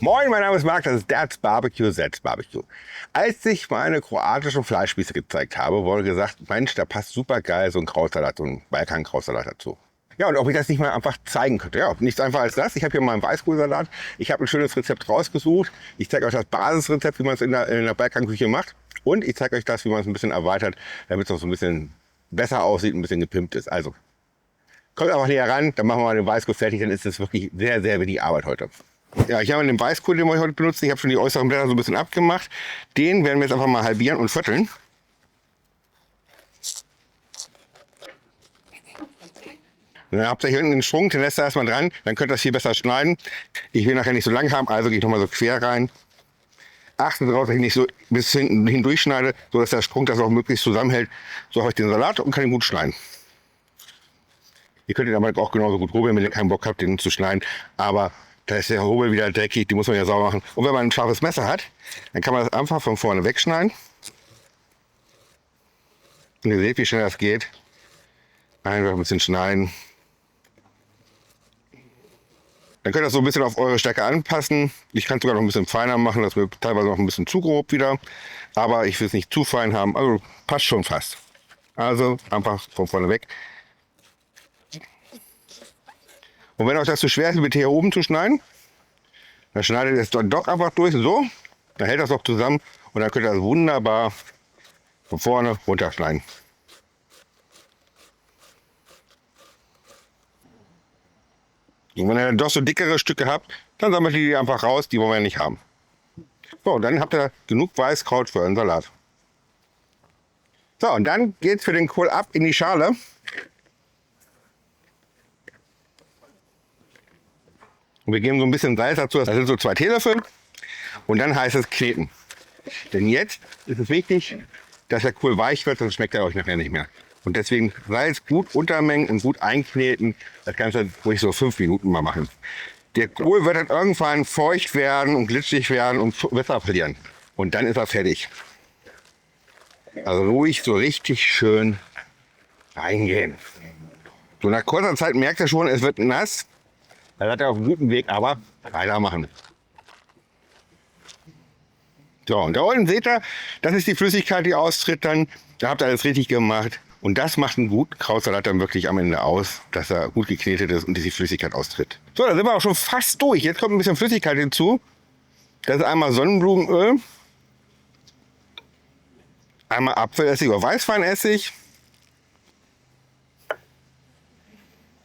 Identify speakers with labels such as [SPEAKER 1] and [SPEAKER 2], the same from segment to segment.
[SPEAKER 1] Moin, mein Name ist Marc, das ist That's Barbecue, That's Barbecue. Als ich meine kroatischen Fleischspieße gezeigt habe, wurde gesagt, Mensch, da passt super geil so ein Krautsalat, so ein Balkan-Krautsalat dazu. Ja, und ob ich das nicht mal einfach zeigen könnte. Ja, nichts einfacher als das. Ich habe hier mal einen Weißkohlsalat. Ich habe ein schönes Rezept rausgesucht. Ich zeige euch das Basisrezept, wie man es in der Balkanküche macht. Und ich zeige euch das, wie man es ein bisschen erweitert, damit es auch so ein bisschen besser aussieht, ein bisschen gepimpt ist. Also, kommt einfach näher ran, dann machen wir mal den Weißkohl fertig, dann ist das wirklich sehr, sehr wenig Arbeit heute. Ja, ich habe den Weißkohl, den wir heute benutzen. Ich habe schon die äußeren Blätter so ein bisschen abgemacht. Den werden wir jetzt einfach mal halbieren und vierteln. Und dann habt ihr hier hinten den Strunk, den lässt ihr erstmal dran. Dann könnt ihr das viel besser schneiden. Ich will nachher nicht so lang haben, also gehe ich nochmal so quer rein. Achtet darauf, dass ich nicht so bis hinten hindurch schneide, sodass der Strunk das auch möglichst zusammenhält. So habe ich den Salat und kann ihn gut schneiden. Ihr könnt ihn aber auch genauso gut rubbeln, wenn ihr keinen Bock habt, den zu schneiden. Aber da ist der Hobel wieder dreckig, die muss man ja sauber machen. Und wenn man ein scharfes Messer hat, dann kann man das einfach von vorne wegschneiden. Und ihr seht, wie schnell das geht. Einfach ein bisschen schneiden. Dann könnt ihr das so ein bisschen auf eure Stärke anpassen. Ich kann es sogar noch ein bisschen feiner machen, das wird teilweise noch ein bisschen zu grob wieder. Aber ich will es nicht zu fein haben, also passt schon fast. Also einfach von vorne weg. Und wenn euch das zu schwer ist, mit hier oben zu schneiden, dann schneidet ihr es doch einfach durch, so. Dann hält das auch zusammen und dann könnt ihr das wunderbar von vorne runterschneiden. Und wenn ihr dann doch so dickere Stücke habt, dann sammelt ihr die einfach raus, die wollen wir nicht haben. So, und dann habt ihr genug Weißkraut für einen Salat. So, und dann geht es für den Kohl ab in die Schale. Und wir geben so ein bisschen Salz dazu, das sind so 2 Teelöffel. Und dann heißt es kneten. Denn jetzt ist es wichtig, dass der Kohl weich wird, sonst schmeckt er euch nachher nicht mehr. Und deswegen Salz gut untermengen und gut einkneten. Das Ganze ruhig so 5 Minuten mal machen. Der Kohl wird dann irgendwann feucht werden und glitschig werden und Wasser verlieren. Und dann ist er fertig. Also ruhig so richtig schön reingehen. So nach kurzer Zeit merkt ihr schon, es wird nass. Da seid ihr auf einem guten Weg, aber weitermachen. So, und da unten seht ihr, das ist die Flüssigkeit, die austritt dann. Da habt ihr alles richtig gemacht. Und das macht einen guten Krautsalat dann wirklich am Ende aus, dass er gut geknetet ist und die Flüssigkeit austritt. So, da sind wir auch schon fast durch. Jetzt kommt ein bisschen Flüssigkeit hinzu. Das ist einmal Sonnenblumenöl, einmal Apfelessig oder Weißweinessig.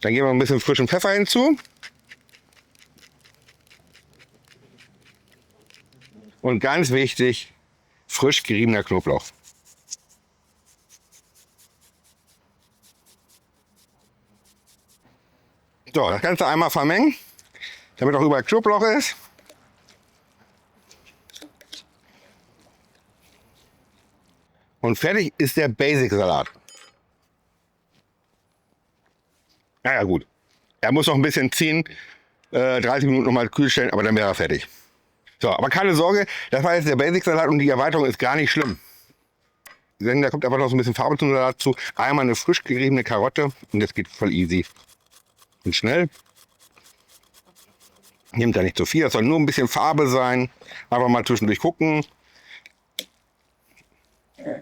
[SPEAKER 1] Dann geben wir ein bisschen frischen Pfeffer hinzu. Und ganz wichtig, frisch geriebener Knoblauch. So, das Ganze einmal vermengen, damit auch überall Knoblauch ist. Und fertig ist der Basic-Salat. Naja gut, er muss noch ein bisschen ziehen, 30 Minuten nochmal kühl stellen, aber dann wäre er fertig. So, aber keine Sorge, das war jetzt der Basic-Salat und die Erweiterung ist gar nicht schlimm. Denn da kommt einfach noch so ein bisschen Farbe zum Salat zu. Einmal eine frisch geriebene Karotte und das geht voll easy. Und schnell. Nehmt da nicht zu viel, das soll nur ein bisschen Farbe sein. Einfach mal zwischendurch gucken.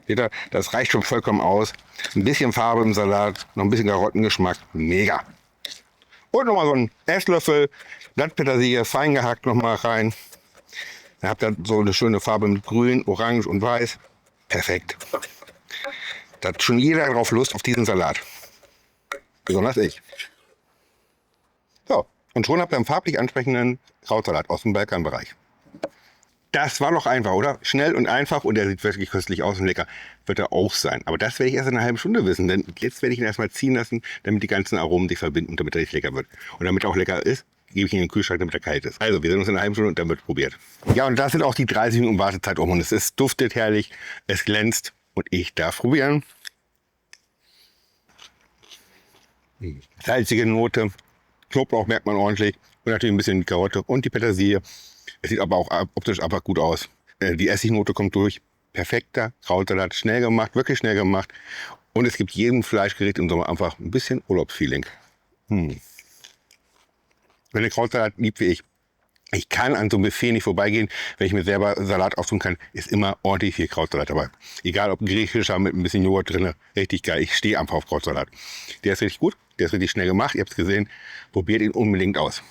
[SPEAKER 1] Seht ihr, das reicht schon vollkommen aus. Ein bisschen Farbe im Salat, noch ein bisschen Karottengeschmack. Mega. Und nochmal so einen Esslöffel Blattpetersilie, fein gehackt nochmal rein. Dann habt ihr so eine schöne Farbe mit Grün, Orange und Weiß. Perfekt. Da hat schon jeder drauf Lust auf diesen Salat. Besonders ich. So, und schon habt ihr einen farblich ansprechenden Krautsalat aus dem Balkanbereich. Das war doch einfach, oder? Schnell und einfach und der sieht wirklich köstlich aus und lecker. Wird er auch sein. Aber das werde ich erst in einer halben Stunde wissen, denn jetzt werde ich ihn erstmal ziehen lassen, damit die ganzen Aromen sich verbinden und damit er richtig lecker wird. Und damit er auch lecker ist, gebe ich ihn in den Kühlschrank, damit er kalt ist. Also, wir sehen uns in einer halben Stunde und dann wird probiert. Ja, und das sind auch die 30 Minuten Wartezeit um und es ist, duftet herrlich, es glänzt und ich darf probieren. Salzige Note, Knoblauch merkt man ordentlich und natürlich ein bisschen die Karotte und die Petersilie. Es sieht aber auch optisch einfach gut aus. Die Essignote kommt durch. Perfekter Krautsalat, schnell gemacht, wirklich schnell gemacht. Und es gibt jedem Fleischgericht im Sommer einfach ein bisschen Urlaubsfeeling. Wenn ihr Krautsalat liebt wie ich, Ich kann an so einem Buffet nicht vorbeigehen, wenn ich mir selber Salat auftun kann, ist immer ordentlich viel Krautsalat dabei. Egal ob griechischer mit ein bisschen Joghurt drin, richtig geil. Ich stehe einfach auf Krautsalat. Der ist richtig gut, der ist richtig schnell gemacht, ihr habt es gesehen. Probiert ihn unbedingt aus.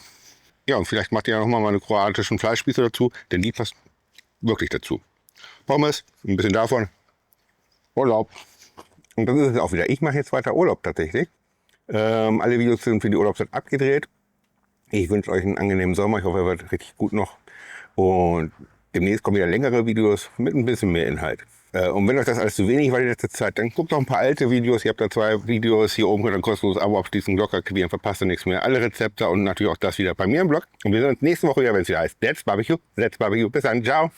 [SPEAKER 1] Ja, und vielleicht macht ihr ja nochmal meine kroatischen Fleischspieße dazu, denn die passt wirklich dazu. Pommes, ein bisschen davon, Urlaub. Und das ist es auch wieder. Ich mache jetzt weiter Urlaub tatsächlich. Alle Videos sind für die Urlaubszeit abgedreht. Ich wünsche euch einen angenehmen Sommer. Ich hoffe, er wird richtig gut noch. Und demnächst kommen wieder längere Videos mit ein bisschen mehr Inhalt. Und wenn euch das alles zu wenig war die letzte Zeit, dann guckt noch ein paar alte Videos. Ihr habt da 2 Videos. Hier oben könnt ihr ein kostenloses Abo abschließen, Glocke aktivieren, verpasst ihr nichts mehr. Alle Rezepte und natürlich auch das wieder bei mir im Blog. Und wir sehen uns nächste Woche wieder, wenn es wieder heißt Let's Barbecue. Let's Barbecue. Bis dann. Ciao.